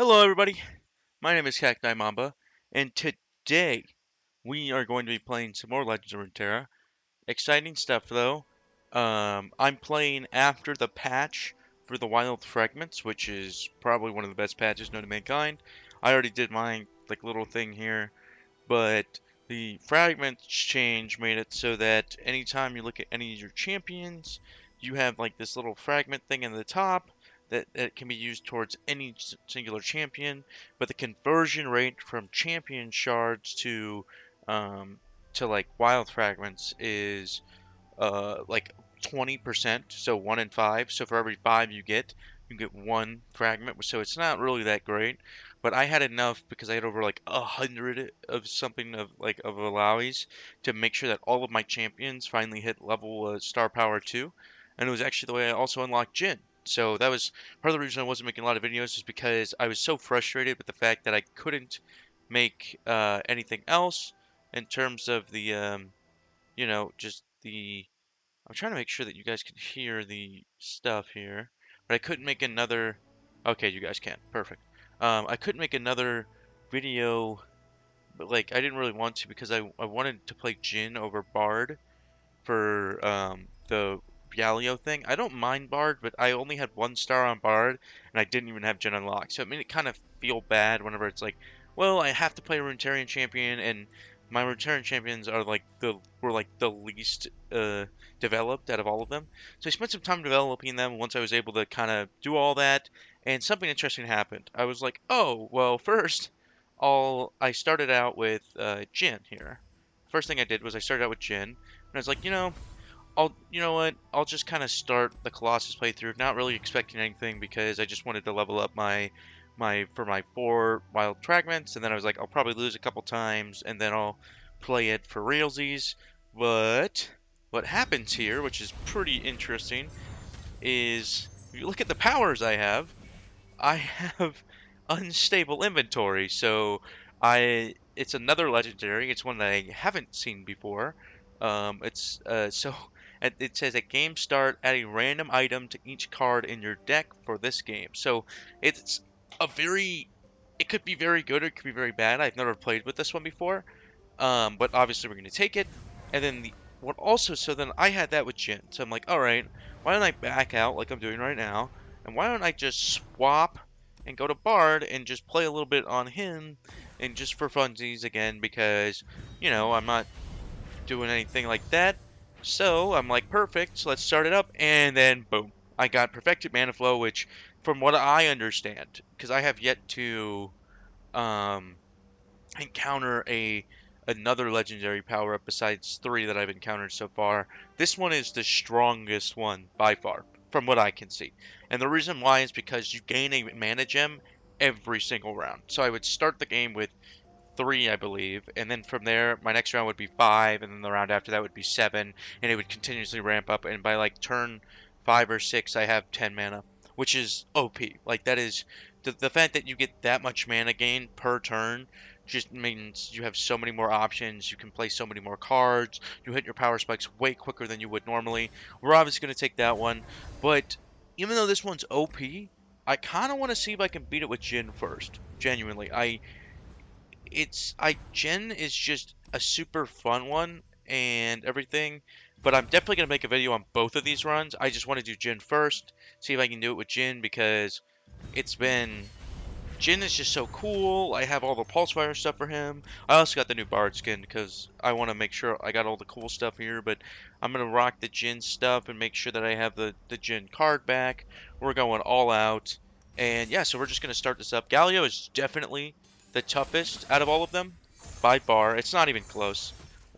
Hello, everybody. My name is Cacti Mamba, and today we are going to be playing some more Legends of Runeterra. Exciting stuff, though. I'm playing after the patch for the Wild Fragments, which is probably one of the best patches known to mankind. I already did my little thing here, but the Fragments change made it so that anytime you look at any of your champions, you have like this little fragment thing in the top that can be used towards any singular champion, but the conversion rate from champion shards um, to like wild fragments is like 20%, so 1 in 5. So for every 5 you get one fragment. So it's not really that great. But I had enough because I had over like 100 of something of Alawi's to make sure that all of my champions finally hit level star power 2. And it was actually the way I also unlocked Jhin. So that was part of the reason I wasn't making a lot of videos is because I was so frustrated with the fact that I couldn't make anything else in terms of the just the I'm trying to make sure that you guys can hear the stuff here, but I couldn't make another. Okay, you guys can. Perfect. I couldn't make another video, but like I didn't really want to because I wanted to play Jhin over Bard for the Galio thing. I don't mind Bard, but I only had 1 star on Bard, and I didn't even have Jhin unlocked. So it made it kind of feel bad whenever it's like, well, I have to play a Runeterran champion, and my Runeterran champions are like the least developed out of all of them. So I spent some time developing them. Once I was able to kind of do all that, and something interesting happened. I was like, oh, well, first, I started out with Jhin here. First thing I did was I started out with Jhin, and I was like, you know what? I'll just kind of start the Colossus playthrough, not really expecting anything because I just wanted to level up my 4 wild fragments, and then I was like, I'll probably lose a couple times, and then I'll play it for realsies. But what happens here, which is pretty interesting, is if you look at the powers I have unstable inventory. So it's another legendary. It's one that I haven't seen before. It's so it says at game start, add a random item to each card in your deck for this game. So it's a very it could be very good or it could be very bad. I've never played with this one before. But obviously we're gonna take it. And then what also so then I had that with Jhin. So I'm like, all right, why don't I back out like I'm doing right now? And why don't I just swap and go to Bard and just play a little bit on him and just for funsies again because, I'm not doing anything like that. So I'm like, perfect, so let's start it up. And then, boom, I got Perfected Mana Flow, which, from what I understand, because I have yet to um, encounter another legendary power up besides 3 that I've encountered so far. This one is the strongest one by far, from what I can see. And the reason why is because you gain a mana gem every single round. So I would start the game with 3, I believe, and then from there, my next round would be 5, and then the round after that would be 7, and it would continuously ramp up. And by like turn 5 or 6, I have 10 mana, which is OP. Like that is the fact that you get that much mana gain per turn just means you have so many more options. You can play so many more cards. You hit your power spikes way quicker than you would normally. We're obviously going to take that one, but even though this one's OP, I kind of want to see if I can beat it with Jhin first. Genuinely, Jhin is just a super fun one and everything, but I'm definitely gonna make a video on both of these runs. I just want to do Jhin first, see if I can do it with Jhin because it's been Jhin is just so cool. I have all the pulse fire stuff for him. I also got the new Bard skin because I want to make sure I got all the cool stuff here. But I'm gonna rock the Jhin stuff and make sure that I have the Jhin card back. We're going all out, and yeah, so we're just gonna start this up. Galio is definitely the toughest out of all of them by far. It's not even close.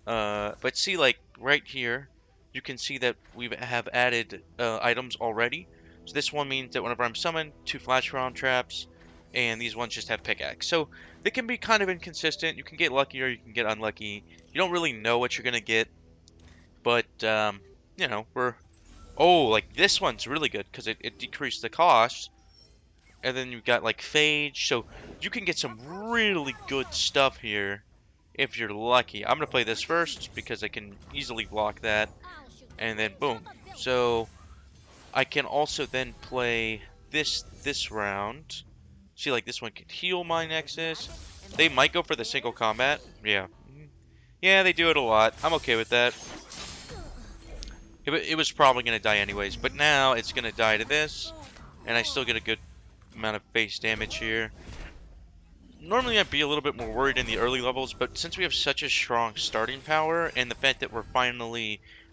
But see, like right here, you can see that we have added items already. So this one means that whenever I'm summoned, 2 flash round traps and these ones just have pickaxe. So they can be kind of inconsistent. You can get lucky or you can get unlucky. You don't really know what you're gonna get, but we're like this one's really good because it decreased the cost. And then you've got like Phage, so you can get some really good stuff here if you're lucky. I'm gonna play this first because I can easily block that, and then boom. So I can also then play this round. See, like, this one can heal my Nexus. They might go for the single combat. Yeah. Yeah, they do it a lot. I'm okay with that. It was probably going to die anyways, but now it's going to die to this, and I still get a good amount of base damage here. Normally I'd be a little bit more worried in the early levels, but since we have such a strong starting power, and the fact that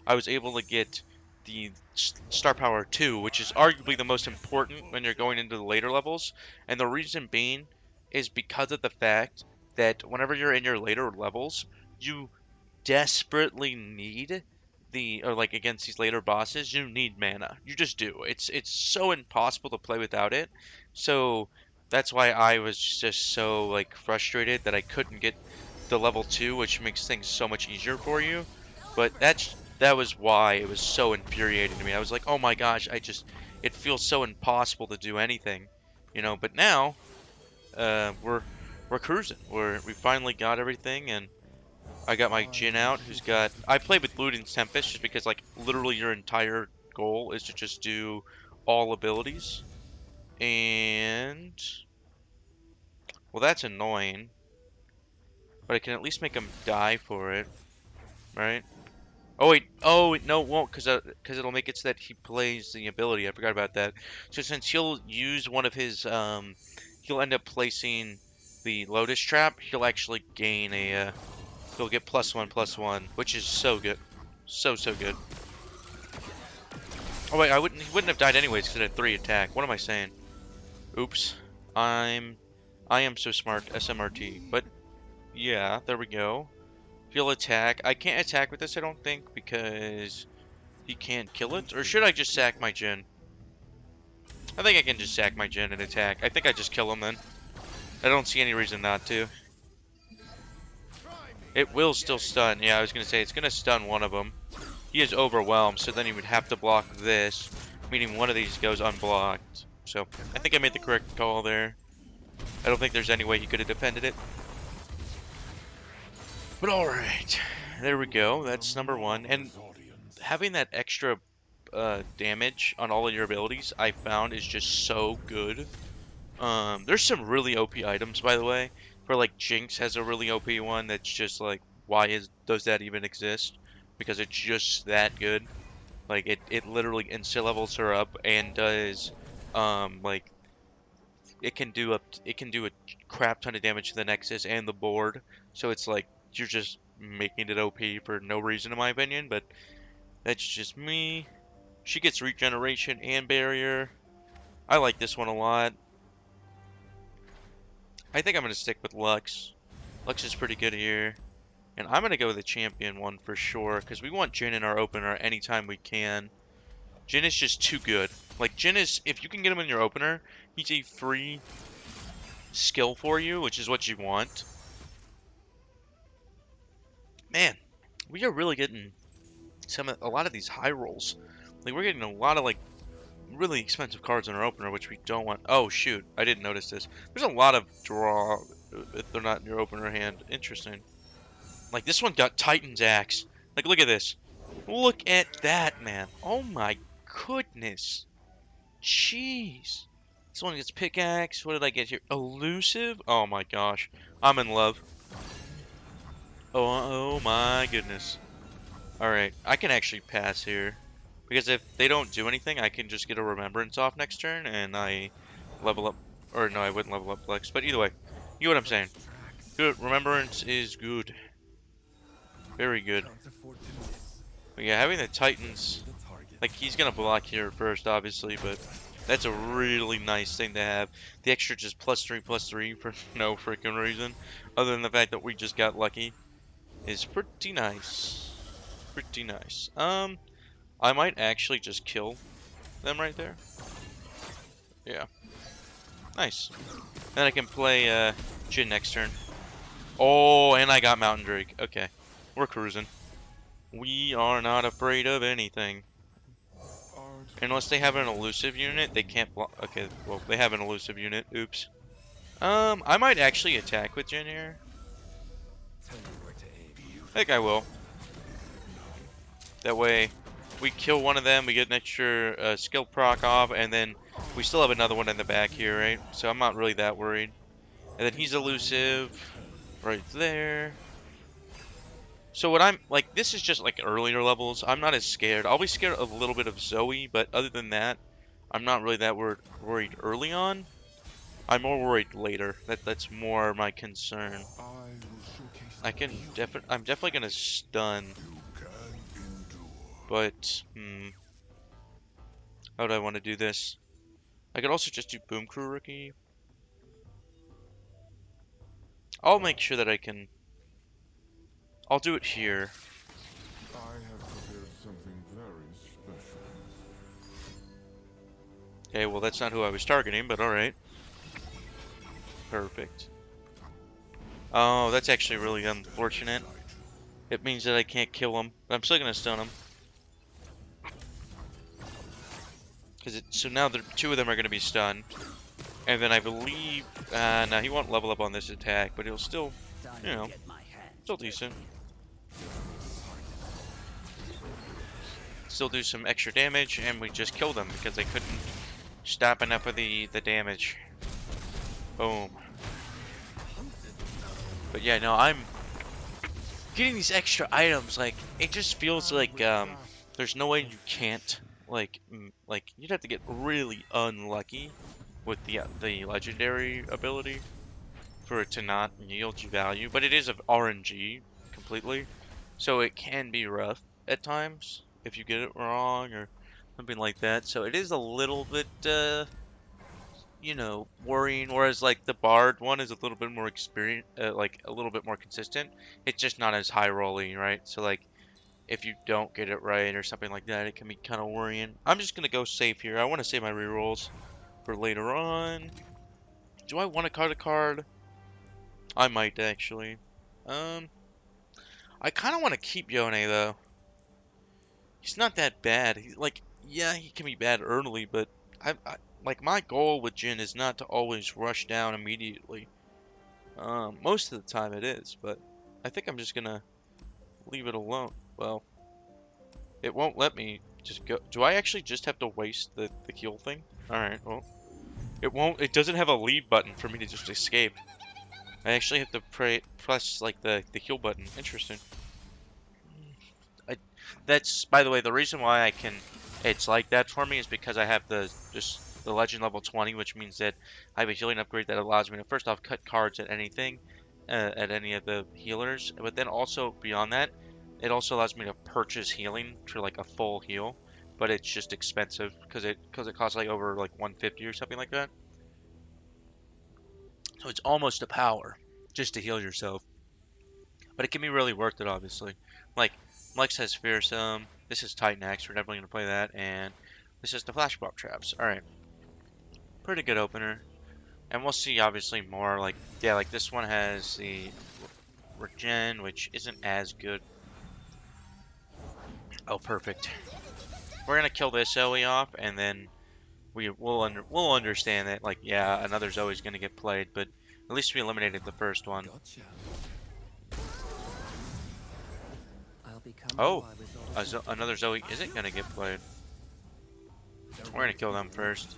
I was able to get the star power 2, which is arguably the most important when you're going into the later levels, and the reason being is because of the fact that whenever you're in your later levels, you desperately need or like against these later bosses, you need mana. You just do. It's so impossible to play without it. So that's why I was just so like frustrated that I couldn't get the level 2, which makes things so much easier for you. But that was why it was so infuriating to me. I was like, "Oh my gosh, it feels so impossible to do anything." You know, but now we're cruising. We finally got everything, and I got my Jin out, I played with Luden's Tempest just because, like, literally your entire goal is to just do all abilities. And, well, that's annoying. But I can at least make him die for it, right? Oh, wait, no, it won't, because it'll make it so that he plays the ability. I forgot about that. So since he'll use one of his, he'll end up placing the Lotus Trap, he'll actually gain he'll get +1/+1, which is so good. So good. Oh wait, he wouldn't have died anyways because it had 3 attack. What am I saying? Oops. I am so smart, SMRT. But yeah, there we go. He'll attack. I can't attack with this, I don't think, because he can't kill it. Or should I just sack my Jin? I think I can just sack my Jin and attack. I think I just kill him then. I don't see any reason not to. It will still stun. Yeah, I was going to say, it's going to stun one of them. He is overwhelmed, so then he would have to block this, meaning one of these goes unblocked. So, I think I made the correct call there. I don't think there's any way he could have defended it. But alright, there we go. That's number 1. And having that extra damage on all of your abilities, I found is just so good. There's some really OP items, by the way. For like Jinx has a really OP one that's just like, does that even exist? Because it's just that good. Like it literally insta levels her up and does, like it can do a crap ton of damage to the Nexus and the board. So it's like you're just making it OP for no reason, in my opinion. But that's just me. She gets regeneration and barrier. I like this one a lot. I think I'm going to stick with Lux. Lux is pretty good here. And I'm going to go with the champion one for sure, because we want Jin in our opener anytime we can. Jin is just too good. Like, Jin is, if you can get him in your opener, he's a free skill for you, which is what you want. Man, we are really getting a lot of these high rolls. Like, we're getting a lot of, like, really expensive cards in our opener, which we don't want. Oh, shoot. I didn't notice this. There's a lot of draw if they're not in your opener hand. Interesting. Like, this one got Titan's Axe. Like, look at this. Look at that, man. Oh, my goodness. Jeez. This one gets Pickaxe. What did I get here? Elusive? Oh, my gosh. I'm in love. Oh my goodness. Alright. I can actually pass here. Because if they don't do anything, I can just get a Remembrance off next turn, and I level up. Or no, I wouldn't level up Flex. But either way, you know what I'm saying. Good. Remembrance is good. Very good. But yeah, having the Titans, like, he's gonna block here first, obviously, but that's a really nice thing to have. The extra just +3/+3 for no freaking reason, other than the fact that we just got lucky, is pretty nice. Pretty nice. I might actually just kill them right there. Yeah. Nice. Then I can play Jin next turn. Oh, and I got Mountain Drake. Okay. We're cruising. We are not afraid of anything. Unless they have an elusive unit, they can't block. Okay, well, they have an elusive unit. Oops. I might actually attack with Jin here. I think I will. That way, we kill one of them, we get an extra skill proc off, and then we still have another one in the back here, right? So I'm not really that worried. And then he's elusive right there. So what I'm like, this is just like earlier levels. I'm not as scared. I'll be scared of a little bit of Zoe, but other than that, I'm not really that worried early on. I'm more worried later. That's more my concern. I'm definitely gonna stun, but how do I want to do this? I could also just do Boom Crew Rookie. I'll make sure that I can. I'll do it here. I have prepared something very special. Okay, well that's not who I was targeting, but alright. Perfect. Oh, that's actually really unfortunate. It means that I can't kill him. But I'm still gonna stun him. So now the two of them are gonna be stunned. And then I believe no, he won't level up on this attack, but he'll still, you know, still decent. Still do some extra damage, and we just killed them because they couldn't stop enough of the damage. Boom. But yeah, no, I'm getting these extra items. Like, it just feels like there's no way you can't. Like you'd have to get really unlucky with the legendary ability for it to not yield you value. But it is of RNG completely, so it can be rough at times if you get it wrong or something like that. So it is a little bit you know, worrying. Whereas like the Bard one is a little bit more experience, like a little bit more consistent. It's just not as high rolling, right? So like if you don't get it right or something like that, it can be kind of worrying. I'm just gonna go safe here. I want to save my rerolls for later on. Do I want to card a card? I might actually. Um, I kind of want to keep Yone though. He's not that bad. He's like, yeah, he can be bad early, but like my goal with Jin is not to always rush down immediately. Most of the time it is, but I think I'm just gonna leave it alone. Well, it won't let me just go. Do I actually just have to waste the heal thing? Alright, well, it won't. It doesn't have a leave button for me to just escape. I actually have to press like the heal button. Interesting. I, that's, by the way, the reason why it's like that for me is because I have the legend level 20, which means that I have a healing upgrade that allows me to first off cut cards at anything, at any of the healers, but then also beyond that, it also allows me to purchase healing for like a full heal, but it's just expensive because it costs like over like 150 or something like that. So it's almost a power just to heal yourself. But it can be really worth it, obviously. Like, Lex has Fearsome. This is Titan Axe. We're definitely going to play that. And this is the Flashbomb Traps. Alright. Pretty good opener. And we'll see, obviously, more. Like, yeah, like this one has the Regen, which isn't as good. Oh, perfect. We're going to kill this Zoe off, and then we'll understand that, like, yeah, another Zoe's going to get played. But at least we eliminated the first one. Gotcha. Oh, another Zoe isn't going to get played. We're going to kill them first.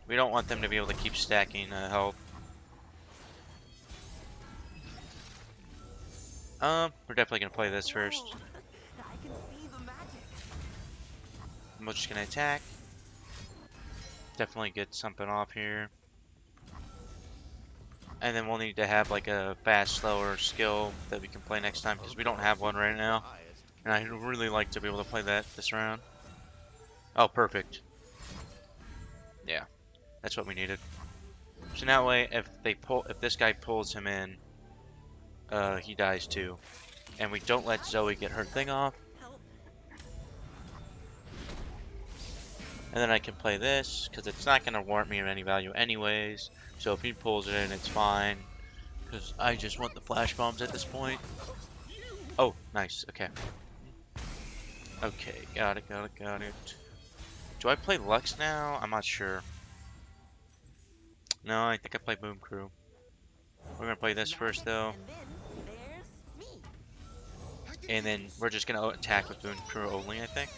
We don't want them to be able to keep stacking health. We're definitely going to play this first. I'm just going to attack. Definitely get something off here. And then we'll need to have like a fast, slower skill that we can play next time because we don't have one right now. And I'd really like to be able to play that this round. Oh, perfect. Yeah, that's what we needed. So that way, if this guy pulls him in, he dies too. And we don't let Zoe get her thing off. And then I can play this, because it's not going to warrant me any value anyways. So if he pulls it in, it's fine. Because I just want the flash bombs at this point. Oh, nice. Okay. Okay, got it. Do I play Lux now? I'm not sure. No, I think I play Boom Crew. We're going to play this first, though. And then we're just gonna attack with Boon Crew only, I think.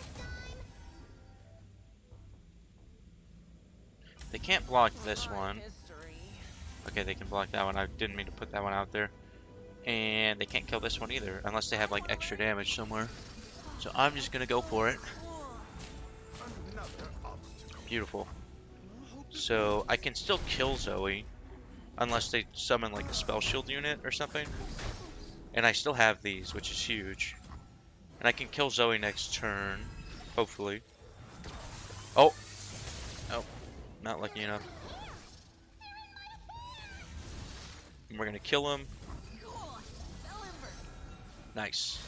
They can't block this one. Okay, they can block that one. I didn't mean to put that one out there. And they can't kill this one either, unless they have like extra damage somewhere. So I'm just gonna go for it. Beautiful. So I can still kill Zoe, unless they summon like a spell shield unit or something. And I still have these, which is huge. And I can kill Zoe next turn, hopefully. Oh! Oh, not lucky enough. And we're gonna kill him. Nice.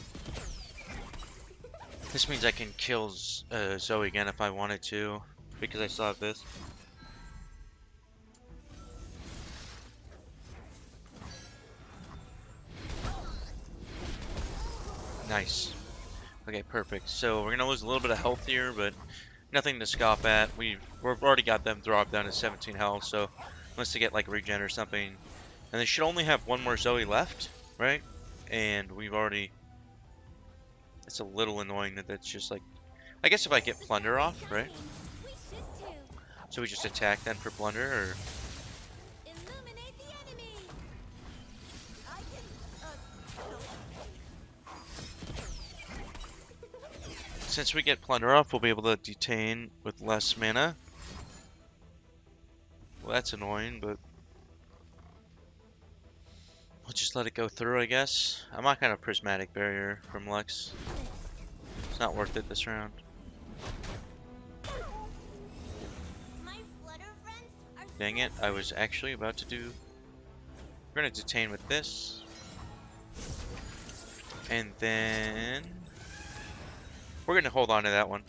This means I can kill Zoe again if I wanted to, because I still have this. Nice. Okay, perfect. So we're gonna lose a little bit of health here, but nothing to scoff at. We've already got them dropped down to 17 health, so unless they get like regen or something. And they should only have one more Zoe left, right? And we've already... It's a little annoying that that's just like... I guess if I get Plunder off, right? So we just attack then for Plunder, or... Since we get Plunder off, we'll be able to detain with less mana. Well, that's annoying, but... We'll just let it go through, I guess. I'm not gonna Prismatic Barrier from Lux. It's not worth it this round. Dang it, I was actually about to do... We're gonna detain with this. And then... We're gonna hold on to that one.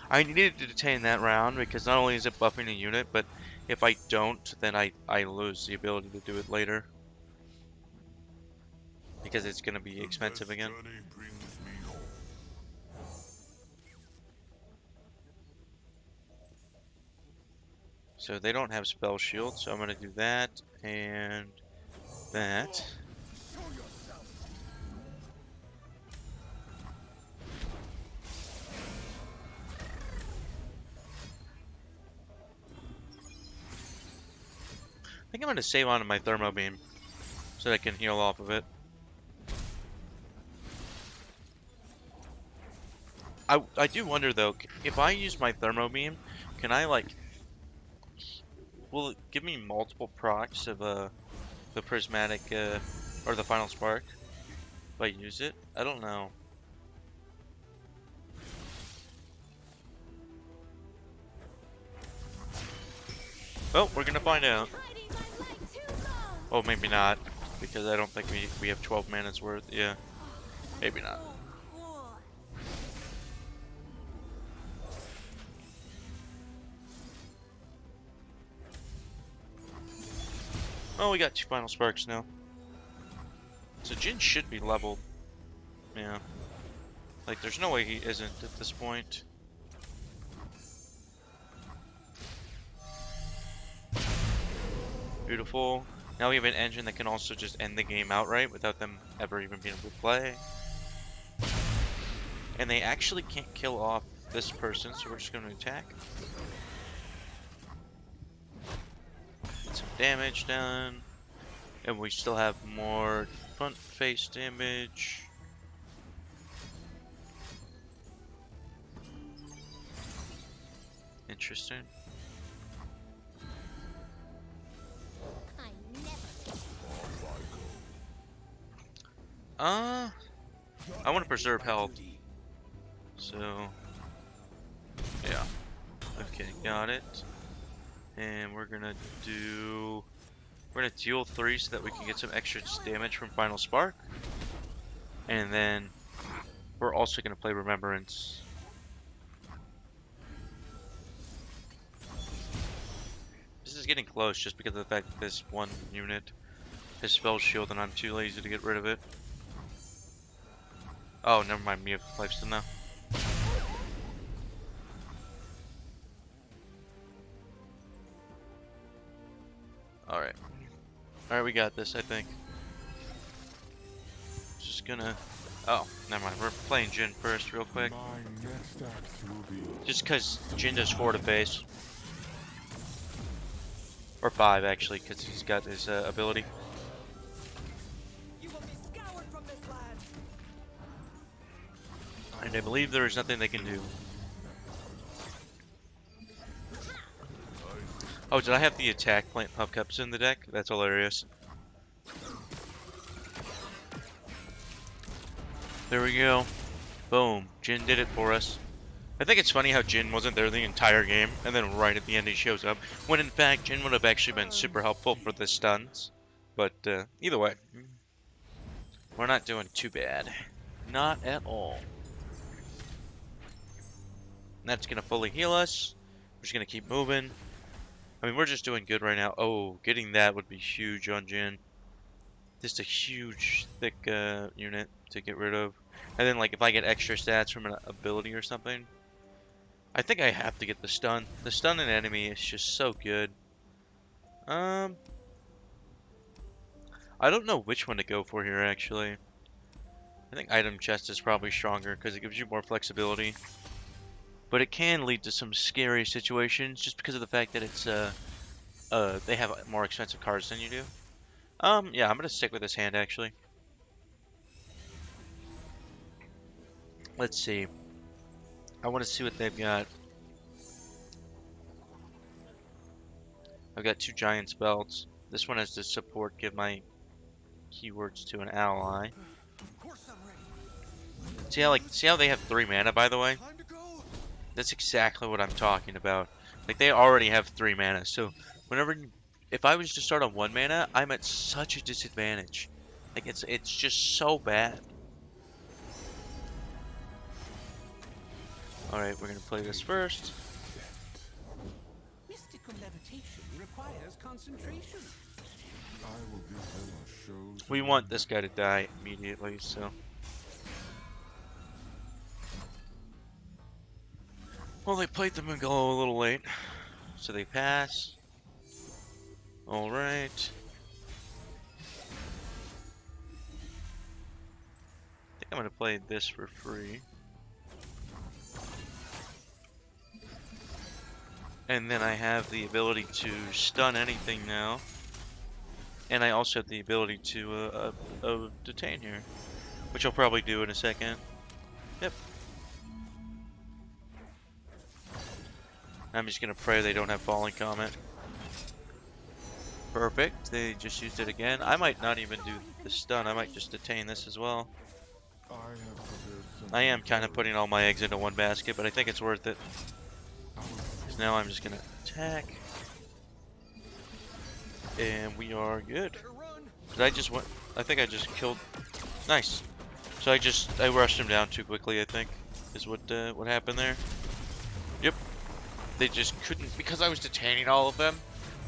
I needed to detain that round because not only is it buffing a unit, but if I don't, then I lose the ability to do it later. Because it's gonna be expensive again. So they don't have spell shield, so I'm gonna do that and that. I think I'm gonna save on my thermo beam so that I can heal off of it. I do wonder though, if I use my thermo beam, can I like... Will it give me multiple procs of the prismatic or the final spark if I use it? I don't know. Well, we're gonna find out. Oh, maybe not, because I don't think we have 12 mana's worth. Yeah, maybe not. Oh, we got 2 final sparks now. So Jin should be leveled. Yeah. Like, there's no way he isn't at this point. Beautiful. Now we have an engine that can also just end the game outright without them ever even being able to play. And they actually can't kill off this person, so we're just going to attack. Get some damage done. And we still have more front face damage. Interesting. I want to preserve health. So, yeah. Okay, got it. And we're gonna deal 3 so that we can get some extra damage from Final Spark. And then we're also gonna play Remembrance. This is getting close just because of the fact that this one unit has spell shield and I'm too lazy to get rid of it. Oh, never mind, me have lifesteal now. Alright, we got this, I think. Just gonna Oh, never mind. We're playing Jin first, real quick. My next act will be Just because Jin does 4 to base. Or 5, actually, because he's got his ability. You will be scoured from this land. And I believe there is nothing they can do. Oh, did I have the attack plant puff cups in the deck? That's hilarious. There we go. Boom. Jin did it for us. I think it's funny how Jin wasn't there the entire game, and then right at the end he shows up, when in fact Jin would have actually been super helpful for the stuns. But either way, we're not doing too bad. Not at all. That's going to fully heal us. We're just going to keep moving. I mean, we're just doing good right now. Oh, getting that would be huge on Jin. Just a huge, thick unit to get rid of. And then, like, if I get extra stats from an ability or something, I think I have to get the stun. The stun in enemy is just so good. I don't know which one to go for here, actually. I think item chest is probably stronger because it gives you more flexibility. But it can lead to some scary situations just because of the fact that it's they have more expensive cards than you do. Yeah, I'm gonna stick with this hand actually. Let's see. I want to see what they've got. I've got 2 giant's belts. This one has to support, give my keywords to an ally. Of course I'm ready. See how they have 3 mana, by the way? Time to go. That's exactly what I'm talking about. Like, they already have 3 mana, so if I was to start on 1 mana, I'm at such a disadvantage. Like, it's just so bad. Alright, we're gonna play this first. Mystical levitation requires concentration. I will give them a show. We want this guy to die immediately, so. Well, they played the Megalo a little late, so they pass. Alright. I think I'm gonna play this for free. And then I have the ability to stun anything now. And I also have the ability to detain here, which I'll probably do in a second. Yep. I'm just gonna pray they don't have falling comet. Perfect. They just used it again. I might not even do the stun. I might just detain this as well. I have prepared something I am kind of very putting all my eggs into one basket, but I think it's worth it. So now I'm just gonna attack. And we are good. Better run. Did I just went? I think I just killed. Nice. So I rushed him down too quickly. I think is what happened there. Yep. They just couldn't because I was detaining all of them.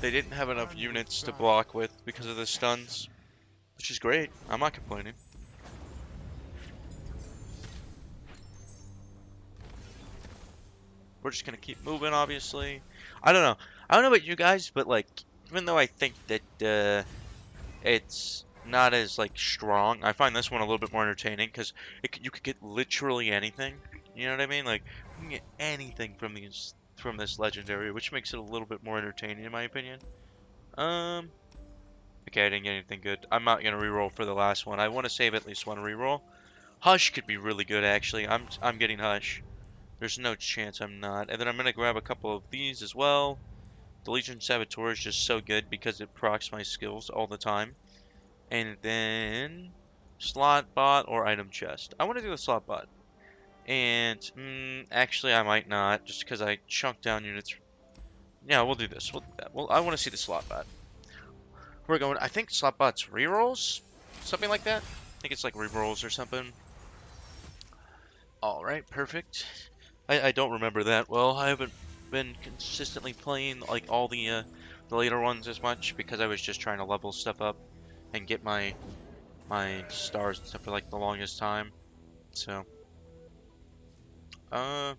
They didn't have enough units to block with because of the stuns, which is great. I'm not complaining. We're just gonna keep moving, obviously. I don't know. I don't know about you guys, but like, even though I think that it's not as like strong, I find this one a little bit more entertaining because you could get literally anything. You know what I mean? Like, you can get anything from this legendary, which makes it a little bit more entertaining in my opinion. Okay, I didn't get anything good. I'm not gonna reroll for the last one. I want to save at least one reroll. Hush could be really good actually. I'm getting Hush. There's no chance I'm not. And then I'm gonna grab a couple of these as well. The Legion Saboteur is just so good because it procs my skills all the time. And then slot bot or item chest. I want to do a slot bot. And actually I might not, just because I chunk down units. Yeah, we'll do this. We'll do that. Well, I want to see the slot bot. We're going. I think slot bot's rerolls, something like that. I think it's like rerolls or something. All right, perfect. I don't remember that well. I haven't been consistently playing like all the later ones as much because I was just trying to level stuff up and get my stars and stuff for like the longest time. So, I'm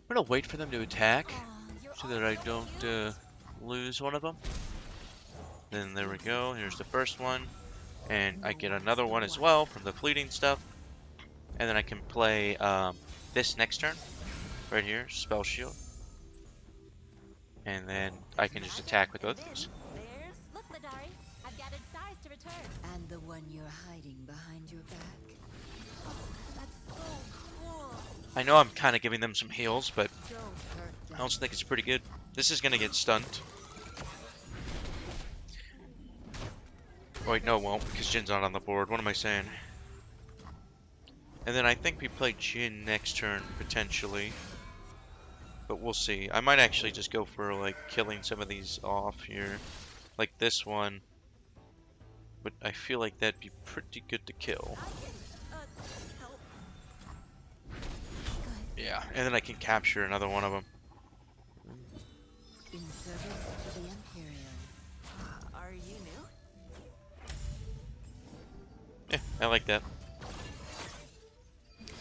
gonna wait for them to attack so that I don't lose one of them. Then there we go. Here's the first one. And I get another one as well from the fleeting stuff. And then I can play this next turn, right here, Spell Shield. And then I can just attack with both of these. There's look, Ladari. I've gathered stars to return. And the one you're hiding behind your back. That's so cool. I know I'm kind of giving them some heals, but Don't hurt them. I also think it's pretty good. This is going to get stunned. Oh, wait, no, it won't, because Jin's not on the board. What am I saying? And then I think we play Jin next turn, potentially. But we'll see. I might actually just go for, like, killing some of these off here. Like this one. But I feel like that'd be pretty good to kill. Help. Yeah, and then I can capture another one of them. In service to the Imperial. Are you new? Yeah, I like that.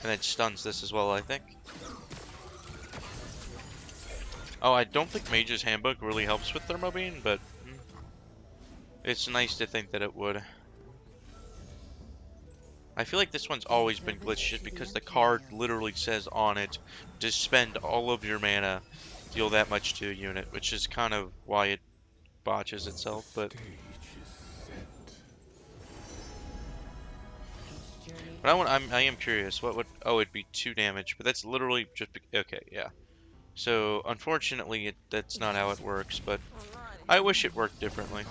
And it stuns this as well, I think. Oh, I don't think Mage's Handbook really helps with Thermo Beam, but it's nice to think that it would. I feel like this one's always been glitched just because the card literally says on it to spend all of your mana, deal that much to a unit, which is kind of why it botches itself, but I am curious. What would... Oh, it'd be 2 damage, but that's literally just... Okay, yeah. So, unfortunately, that's not how it works, but I wish it worked differently.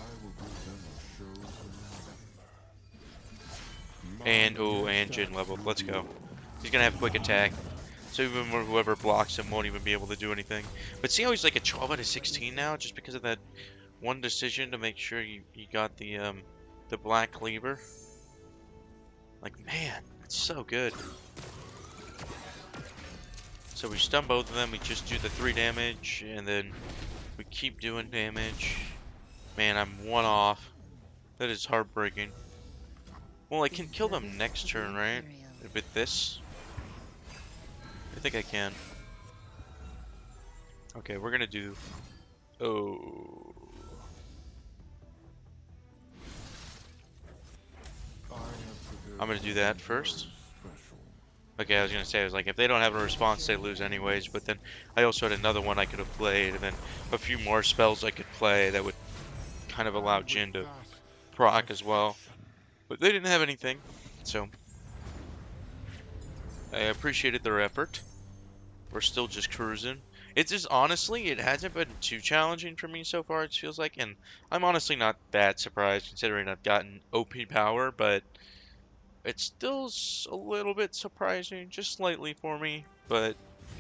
And, oh, and Jin leveled. Let's go. He's gonna have quick attack. So even whoever blocks him won't even be able to do anything. But see how he's like a 12 out of 16 now? Just because of that one decision to make sure you got the black cleaver? Like, man, it's so good. So we stun both of them, we just do the 3 damage, and then we keep doing damage. Man, I'm 1 off. That is heartbreaking. Well, I can kill them next turn, right? With this? I think I can. Okay, we're gonna do... Oh... I'm gonna do that first. Okay, I was gonna say, I was like, if they don't have a response, they lose anyways, but then I also had another one I could have played, and then a few more spells I could play that would kind of allow Jin to proc as well. But they didn't have anything, so I appreciated their effort. We're still just cruising. It's just, honestly, it hasn't been too challenging for me so far, it feels like, and I'm honestly not that surprised considering I've gotten OP power, but it's still a little bit surprising, just slightly for me, but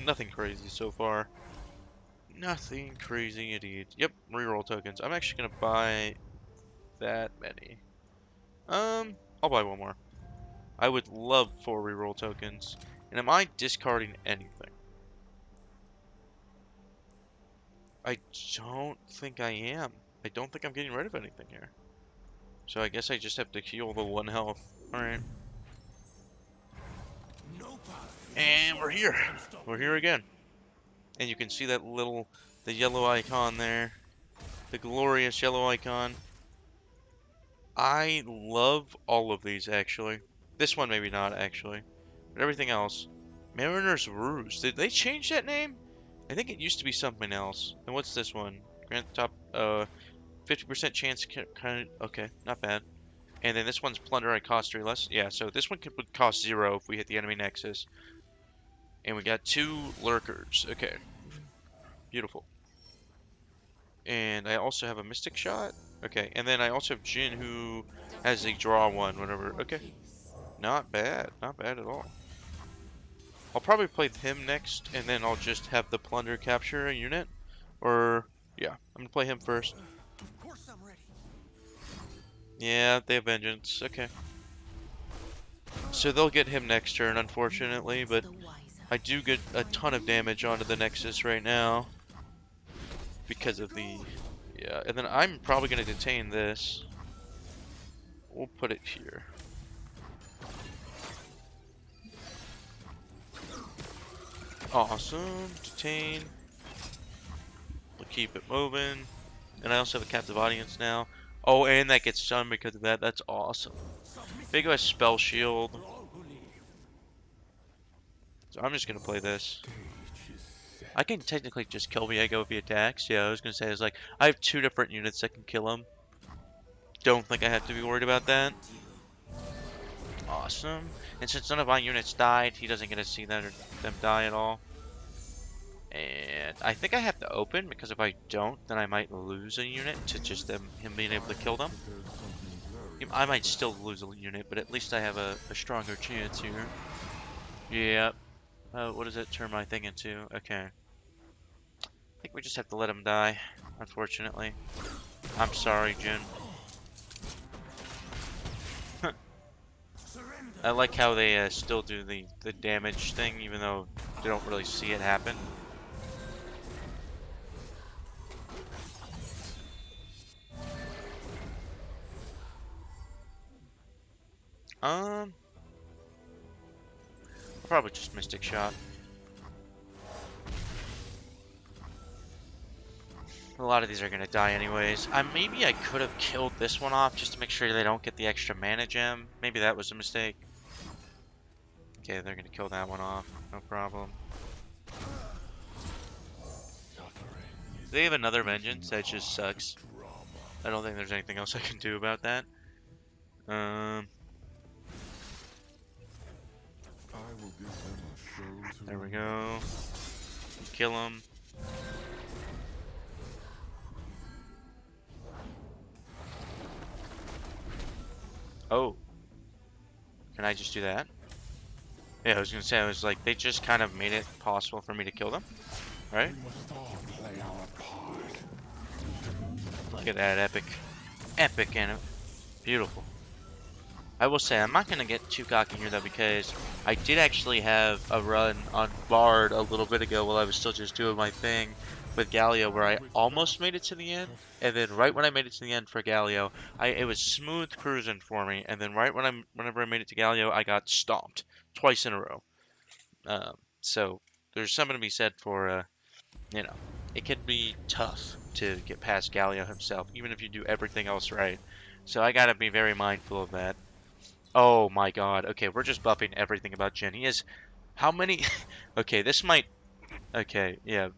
nothing crazy so far. Nothing crazy indeed. Yep, reroll tokens. I'm actually gonna buy that many. I'll buy 1 more. I would love 4 reroll tokens. And am I discarding anything? I don't think I am. I don't think I'm getting rid of anything here. So I guess I just have to heal the 1 health. Alright. And we're here. We're here again. And you can see that the yellow icon there. The glorious yellow icon. I love all of these, actually. This one maybe not, actually. But everything else. Mariner's Ruse. Did they change that name? I think it used to be something else. And what's this one? Grant the top, 50% chance, kind of, okay, not bad. And then this one's Plunder, I cost 3 less. Yeah, so this one would cost 0 if we hit the enemy nexus. And we got 2 lurkers. Okay. Beautiful. And I also have a Mystic Shot. Okay, and then I also have Jin who has a draw 1 whenever. Okay. Not bad. Not bad at all. I'll probably play him next, and then I'll just have the Plunder capture a unit. Or, yeah, I'm gonna play him first. Of course I'm ready. Yeah, they have Vengeance. Okay. So they'll get him next turn, unfortunately, but I do get a ton of damage onto the Nexus right now. Because of the... Yeah, and then I'm probably going to detain this. We'll put it here. Awesome. Detain. We'll keep it moving. And I also have a captive audience now. Oh, and that gets stunned because of that. That's awesome. Big of a spell shield. For all who leave. So I'm just gonna play this. Stage is set. I can technically just kill Viego if he attacks. Yeah, I was gonna say, it's like, I have 2 different units that can kill him. Don't think I have to be worried about that. Awesome. And since none of my units died, he doesn't get to see them die at all. And I think I have to open, because if I don't, then I might lose a unit to just him being able to kill them. Prepared something very I might still lose a unit, but at least I have a stronger chance here. Yep. What does it turn my thing into? Okay. I think we just have to let him die, unfortunately. I'm sorry, Jin. I like how they still do the damage thing, even though they don't really see it happen. I'll probably just Mystic Shot. A lot of these are gonna die anyways. Maybe I could have killed this one off just to make sure they don't get the extra mana gem. Maybe that was a mistake. Okay, they're gonna kill that one off. No problem. They have another vengeance. That just sucks. I don't think there's anything else I can do about that. I will give them a show to There we go. Kill him. Oh. Can I just do that? Yeah, I was gonna say, I was like, they just kind of made it possible for me to kill them. Right? We must all play our part. Look at that epic. Epic and beautiful. I will say, I'm not gonna get too cocky here though, because I did actually have a run on Bard a little bit ago while I was still just doing my thing with Galio, where I almost made it to the end, and then right when I made it to the end for Galio, it was smooth cruising for me, and then whenever I made it to Galio, I got stomped twice in a row. So there's something to be said for, you know, it can be tough to get past Galio himself, even if you do everything else right. So I gotta be very mindful of that. Oh my god. Okay, we're just buffing everything about Jin. He has how many? Okay, this might. Okay, yeah,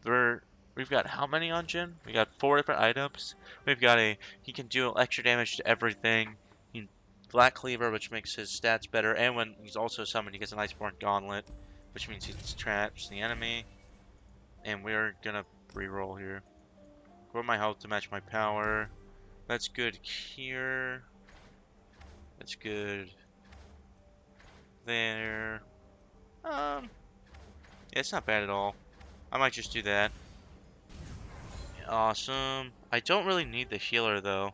we've got how many on Jin? We got 4 different items. We've got he can do extra damage to everything. Black Cleaver, which makes his stats better, and when he's also summoned, he gets an Iceborne Gauntlet, which means he traps the enemy. And we're gonna reroll here. Grow my health to match my power. That's good here. That's good there. Yeah, it's not bad at all. I might just do that. Awesome. I don't really need the healer though.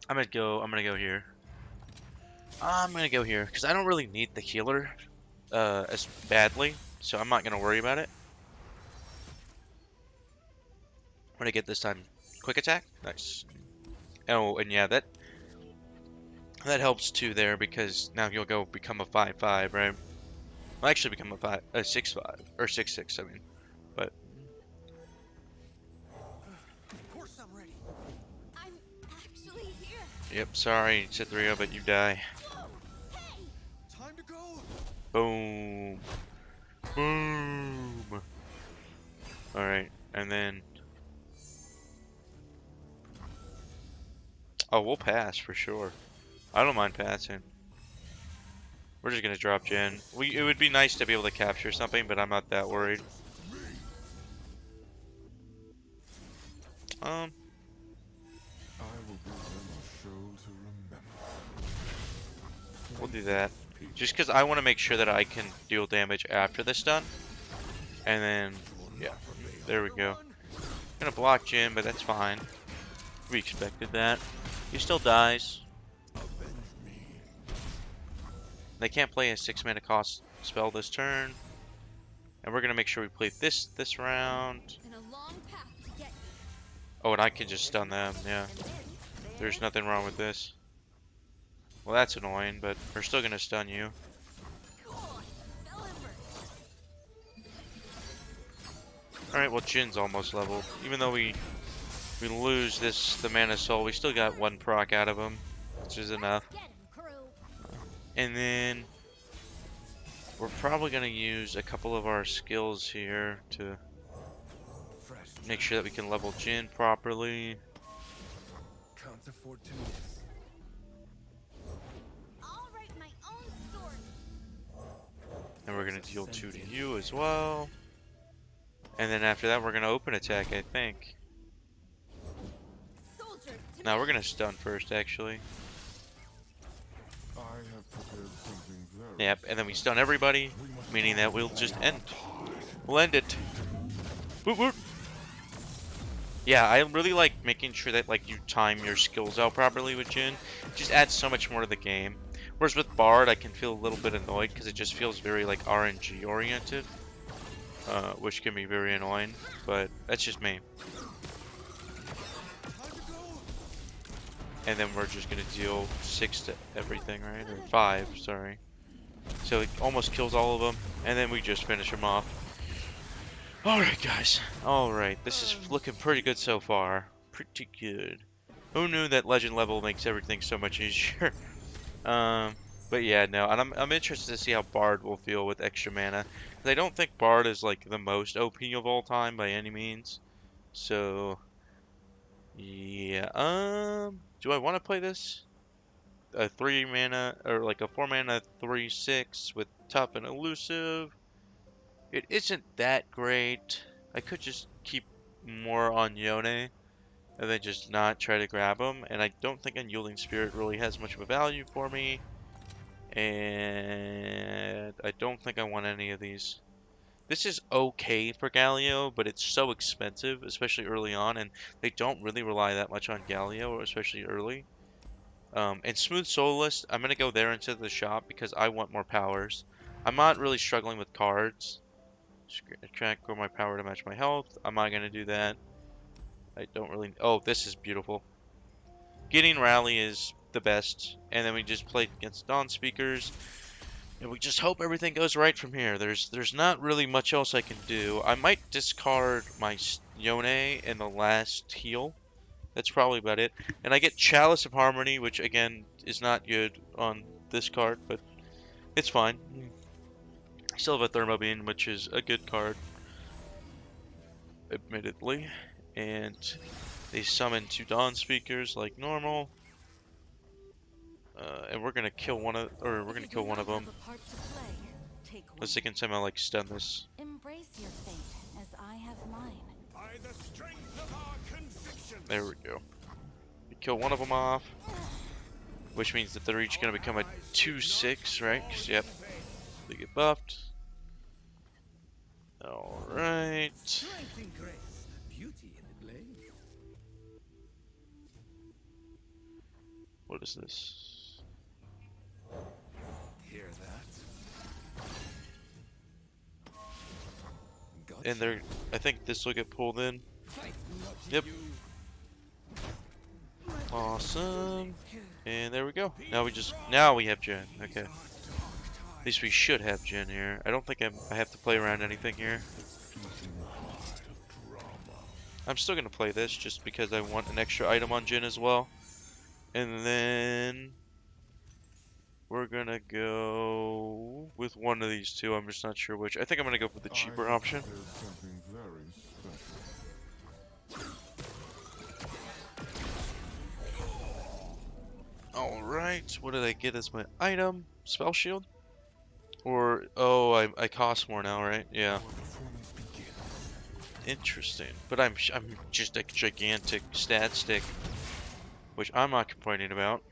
I'm gonna go here. I'm gonna go here because I don't really need the healer as badly, so I'm not gonna worry about it. I'm gonna get this time quick attack. Nice. Oh, and yeah, that helps too there, because now you'll go become a 5/5, right? Well, actually become a 6/5 or 6/6. I mean, but Of course I'm ready. I'm actually here. yep. Sorry, Cytherea, but you die. Whoa! Hey! Time to go. Boom. Boom. All right, and then oh, we'll pass for sure. I don't mind passing. We're just gonna drop Jin. It would be nice to be able to capture something, but I'm not that worried. I will give them a show to remember. We'll do that. Just because I want to make sure that I can deal damage after this done. And then, yeah, there we go. Gonna block Jin, but that's fine. We expected that. He still dies. Avenge me. They can't play a 6 mana cost spell this turn. And we're gonna make sure we play this round. Been a long path to get Oh, and I can just stun them, yeah. There's nothing wrong with this. Well, that's annoying, but we're still gonna stun you. Cool. Fell over. Alright, well, Jin's almost leveled. Even though we We lose the mana soul. We still got one proc out of him, which is enough. Get him, crew. And then we're probably gonna use a couple of our skills here to Fresh make sure that we can level Jin properly. can't afford to miss. I'll write my own story. And we're gonna deal 2 to you as well. And then after that, we're gonna open attack, I think. Soldiers to Now me. we're gonna stun first, actually. I have prepared something very Yep, and then we stun everybody, meaning that we'll just end. We'll end it. Woot woot. Yeah, I really like making sure that like you time your skills out properly with Jin. It just adds so much more to the game. Whereas with Bard, I can feel a little bit annoyed because it just feels very like RNG oriented, which can be very annoying. But that's just me. Time to go. And then we're just gonna deal 6 to everything, right? Or 5, sorry. So it almost kills all of them, and then we just finish them off. Alright guys, alright, this is looking pretty good so far. Pretty good. Who knew that legend level makes everything so much easier? But yeah, no, and I'm interested to see how Bard will feel with extra mana. 'Cause I don't think Bard is like the most OP of all time by any means. So yeah, do I want to play this? A 3 mana or like a 4 mana 3/6 with tough and elusive. It isn't that great. I could just keep more on Yone and then just not try to grab him. And I don't think Unyielding Spirit really has much of a value for me. And I don't think I want any of these. This is okay for Galio, but it's so expensive, especially early on, and they don't really rely that much on Galio, especially early. And Smooth Soulless, I'm going to go there into the shop because I want more powers. I'm not really struggling with cards. Try to grow my power to match my health. I'm not going to do that. I don't really... Oh, this is beautiful. Getting Rally is the best. And then we just play against Dawn Speakers. And we just hope everything goes right from here. There's not really much else I can do. I might discard my Yone in the last heal. That's probably about it. And I get Chalice of Harmony, which again is not good on this card, but it's fine. I still have a Thermo Beam, which is a good card, admittedly. And they summon 2 Dawn Speakers like normal. And we're gonna kill one of, or we're gonna kill one of them. Unless they can somehow like stun this. Embrace your fate as I have mine. By the strength of our convictions. There we go. We kill one of them off, which means that they're each gonna become a 2/6, right? 'Cause, yep, they get buffed. All right. Strength and grace, beauty in the blade. What is this? Hear that? Gotcha. And they're, I think this will get pulled in. Fight, not Yep. you. Awesome. And there we go. Now we have Jin. Okay. At least we should have Jin here. I don't think I have to play around anything here. I'm still gonna play this just because I want an extra item on Jin as well. And then we're gonna go with one of these two. I'm just not sure which. I think I'm gonna go for the cheaper option. Something very special. Alright, what did I get as my item? Spell shield? Or, oh, I cost more now, right? Yeah. Performance begins. Interesting. But I'm just a gigantic stat stick, which I'm not complaining about.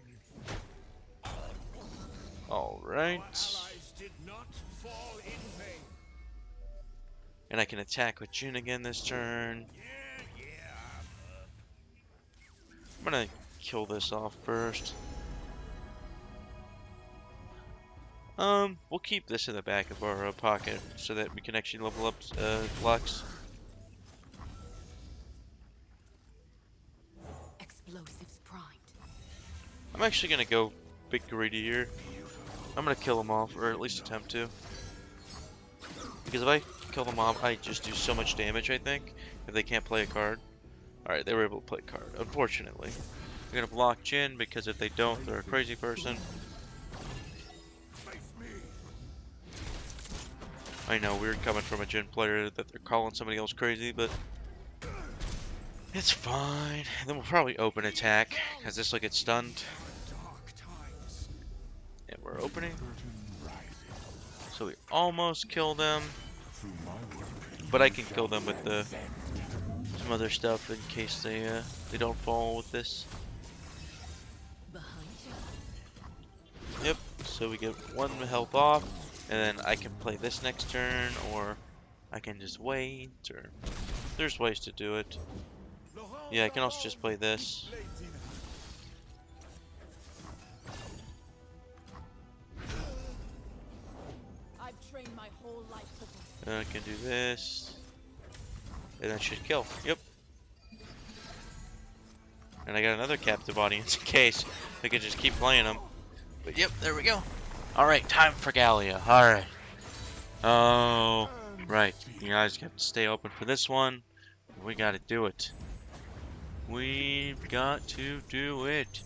Alright. Allies did not fall in vain. And I can attack with Jin again this turn. Yeah. I'm gonna kill this off first. We'll keep this in the back of our pocket so that we can actually level up Lux. Explosives primed. I'm actually gonna go big greedy here. I'm gonna kill them off, or at least attempt to. Because if I kill them off, I just do so much damage, I think, if they can't play a card. Alright, they were able to play card, unfortunately. They're gonna block Jin because if they don't, they're a crazy person. I know, weird coming from a Jin player that they're calling somebody else crazy, but it's fine. And then we'll probably open attack, because this will get stunned. And we're opening. So we almost kill them. But I can kill them with some other stuff in case they don't fall with this. Behind you. Yep, so we get 1 health off, and then I can play this next turn, or I can just wait, or there's ways to do it. Yeah, I can also just play this. I've trained my whole life for this. And I can do this, and that should kill. Yep. And I got another captive audience in case they could just keep playing them. But yep, there we go. Alright, time for Galio. Alright. Oh, right. You guys have to stay open for this one. We gotta do it. We've got to do it.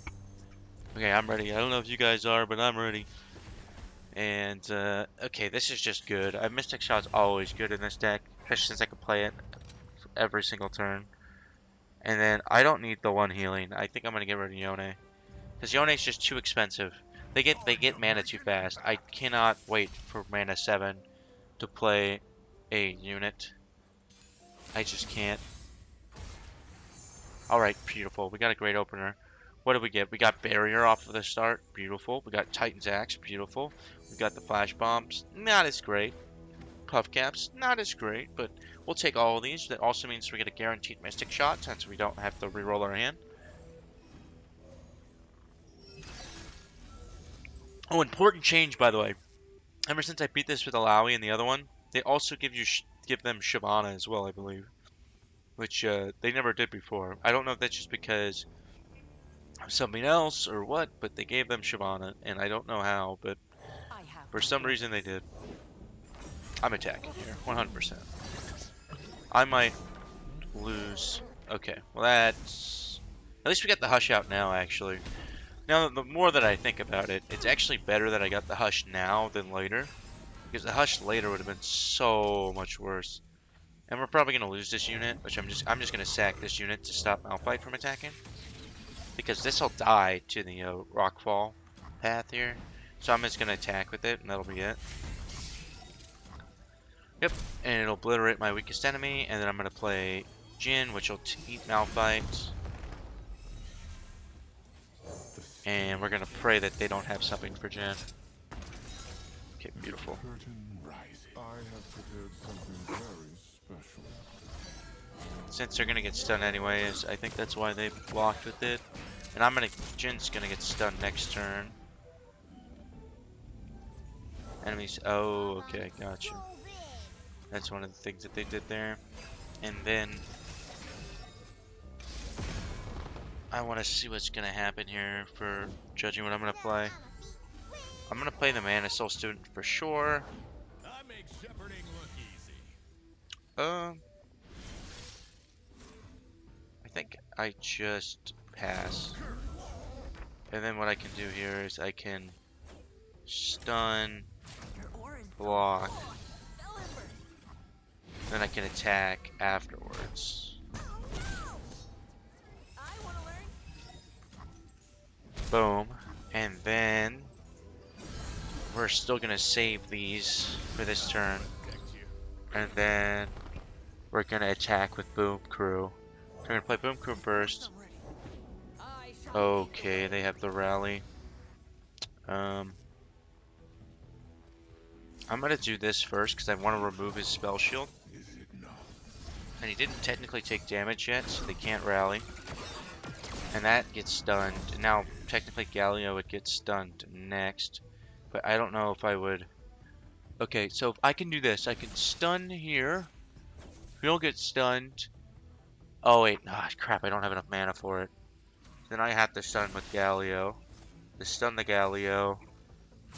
Okay, I'm ready. I don't know if you guys are, but I'm ready. And, okay, this is just good. Mystic Shot's always good in this deck, especially since I can play it every single turn. And then, I don't need the 1 healing. I think I'm gonna get rid of Yone. Because Yone's just too expensive. They get mana too fast. I cannot wait for mana 7 to play a unit. I just can't. Alright, beautiful. We got a great opener. What do we get? We got Barrier off of the start. Beautiful. We got Titan's Axe. Beautiful. We got the Flash Bombs. Not as great. Puff Caps. Not as great, but we'll take all of these. That also means we get a guaranteed Mystic Shot since we don't have to reroll our hand. Oh, important change, by the way. Ever since I beat this with Alawi and the other one, they also give them Shyvana as well, I believe. Which, they never did before. I don't know if that's just because something else or what, but they gave them Shyvana, and I don't know how, but for some reason they did. I'm attacking here, 100%. I might lose. Okay, well that's... At least we got the Hush out now, actually. Now, the more that I think about it, it's actually better that I got the Hush now than later. Because the Hush later would have been so much worse. And we're probably going to lose this unit, which I'm just going to sack this unit to stop Malphite from attacking. Because this will die to the Rockfall path here. So I'm just going to attack with it, and that'll be it. Yep, and it'll obliterate my weakest enemy, and then I'm going to play Jin, which will eat Malphite. And we're going to pray that they don't have something for Jin. Okay, beautiful. I have prepared something very special. Since they're going to get stunned anyways, I think that's why they blocked with it. And Jin's going to get stunned next turn. Enemies, oh, okay, gotcha. That's one of the things that they did there. And then I want to see what's going to happen here for judging what I'm going to play. I'm going to play the Mana Soul Student for sure. I make shepherding look easy. I think I just pass. And then what I can do here is I can stun, block, then I can attack afterwards. Boom. And then we're still gonna save these for this turn. And then we're gonna attack with Boom Crew. We're gonna play Boom Crew first. Okay, they have the rally. I'm gonna do this first because I want to remove his spell shield. And he didn't technically take damage yet, so they can't rally. And that gets stunned. Now, technically Galio would get stunned next. But I don't know if I would... Okay, so if I can do this. I can stun here. If we don't get stunned... Oh wait, crap, I don't have enough mana for it. Then I have to stun with Galio. To stun the Galio.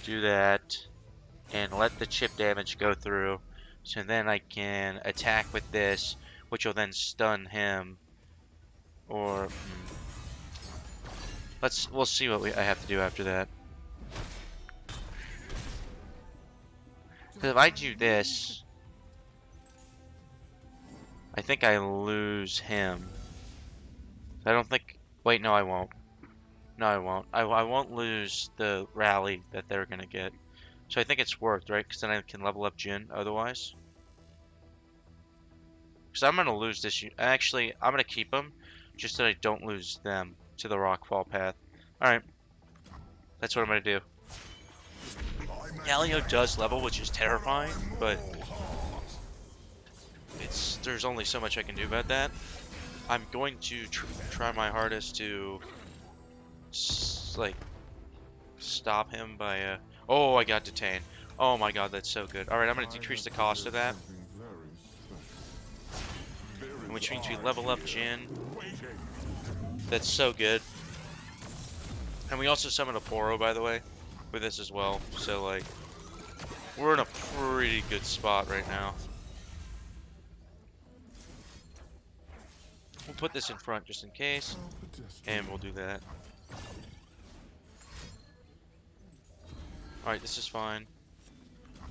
Do that. And let the chip damage go through. So then I can attack with this, which will then stun him. Or we'll see what I have to do after that. Because if I do this, I think I lose him. I don't think. Wait, no, I won't. No, I won't. I won't lose the rally that they're gonna get. So I think it's worth, right? Because then I can level up Jin otherwise. Because I'm gonna lose this. Actually, I'm gonna keep them, just so I don't lose them to the rockfall path. All right, that's what I'm gonna do. Galio does level, which is terrifying, but there's only so much I can do about that. I'm going to try my hardest to like stop him by oh, I got detained. Oh my god, that's so good. All right, I'm gonna decrease the cost of that, which means we level up Jin. That's so good. And we also summon a Poro, by the way, with this as well. So like, we're in a pretty good spot right now. We'll put this in front just in case, and we'll do that. Alright, this is fine.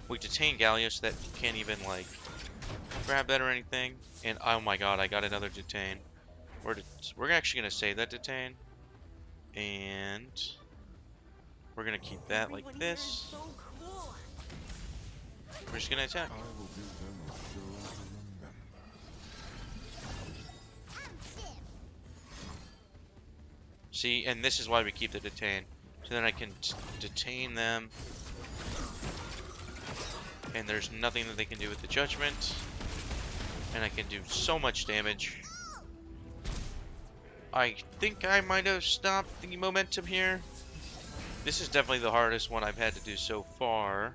We detain Galio so that he can't even, like, grab that or anything. And, oh my god, I got another detain. We're actually going to save that detain. And we're going to keep that like this. We're just going to attack. See, and this is why we keep the detain. So then I can detain them. And there's nothing that they can do with the judgment. And I can do so much damage. I think I might have stopped the momentum here. This is definitely the hardest one I've had to do so far.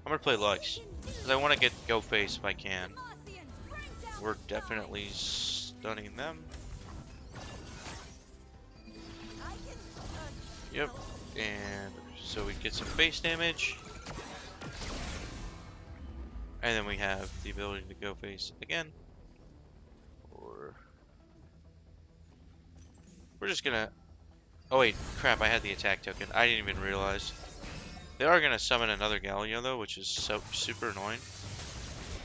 I'm gonna play Lux, because I want to get Go Face if I can. We're definitely stunning them. Yep, and so we get some base damage. And then we have the ability to Go Face again. Or we're just gonna... Oh wait, crap, I had the attack token. I didn't even realize. They are gonna summon another Galio though, which is so super annoying.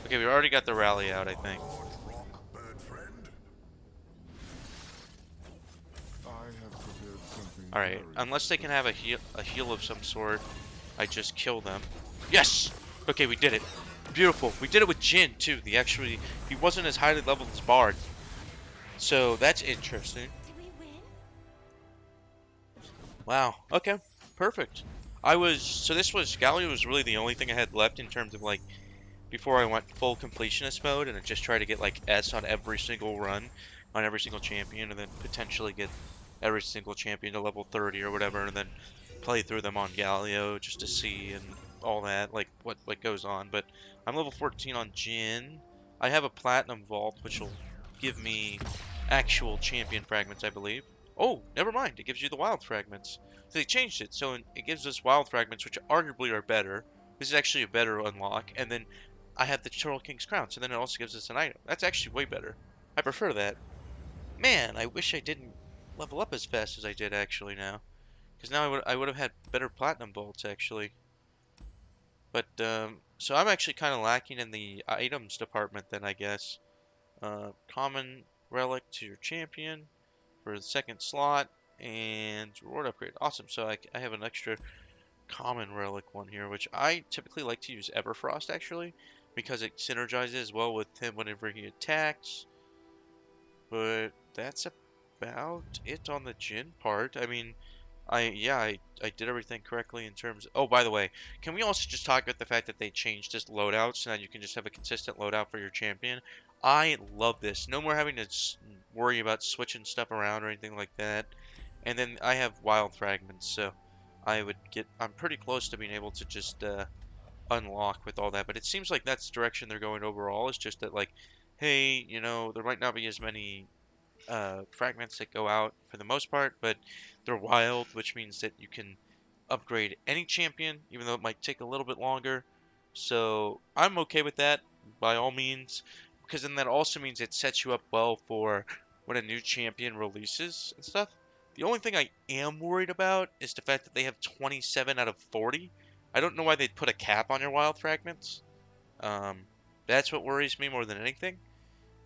Okay, we already got the rally out, I think. Alright, unless they can have a heal of some sort, I just kill them. Yes! Okay, we did it. Beautiful. We did it with Jin too. He wasn't as highly leveled as Bard. So that's interesting. Wow. Okay. Perfect. So this was, Galio was really the only thing I had left in terms of like, before I went full completionist mode and I just try to get like S on every single run, on every single champion, and then potentially get every single champion to level 30 or whatever, and then play through them on Galio just to see and all that, like what goes on. But I'm level 14 on Jin. I have a platinum vault, which will give me actual champion fragments, I believe. Oh, never mind. It gives you the wild fragments. So they changed it, so it gives us wild fragments, which arguably are better. This is actually a better unlock. And then I have the Turtle King's Crown, so then it also gives us an item. That's actually way better. I prefer that. Man, I wish I didn't level up as fast as I did actually now. Because now I would have had better platinum bolts actually. But so I'm actually kind of lacking in the items department then, I guess. Common relic to your champion for the second slot, and reward upgrade. Awesome. So I have an extra common relic one here, which I typically like to use Everfrost actually, because it synergizes well with him whenever he attacks. But that's about it on the Jin part. I mean, I did everything correctly in terms of, oh, by the way, can we also just talk about the fact that they changed this loadout so that you can just have a consistent loadout for your champion? I love this. No more having to worry about switching stuff around or anything like that. And then I have wild fragments, so I'm pretty close to being able to just unlock with all that. But it seems like that's the direction they're going overall. It's just that, like, hey, there might not be as many fragments that go out for the most part, but they're wild, which means that you can upgrade any champion, even though it might take a little bit longer. So I'm okay with that, by all means. because then that also means it sets you up well for when a new champion releases and stuff. The only thing I am worried about is the fact that they have 27 out of 40. I don't know why they'd put a cap on your wild fragments. Um, that's what worries me more than anything.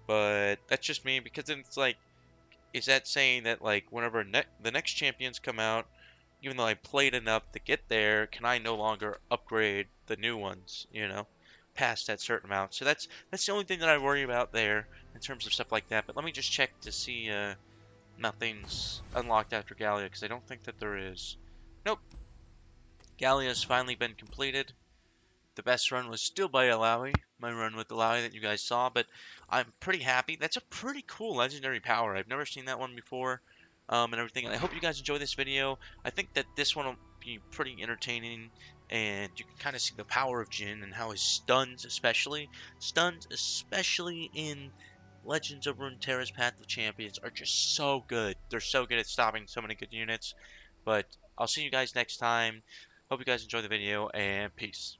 But that's just me because then it's like, is that saying that like whenever the next champions come out, even though I played enough to get there, can I no longer upgrade the new ones? Past that certain amount. So that's the only thing that I worry about there in terms of stuff like that. But let me just check to see nothing's unlocked after Galio because I don't think that there is. Nope, Galio's finally been completed. The best run was still by Alawi, my run with Alawi that you guys saw, but I'm pretty happy. That's a pretty cool legendary power. I've never seen that one before, and everything. And I hope you guys enjoy this video. I think that this one will be pretty entertaining, and you can kind of see the power of Jin and how his stuns especially in Legends of Runeterra's Path of Champions, are just so good. They're so good at stopping so many good units. But I'll see you guys next time. Hope you guys enjoy the video, and peace.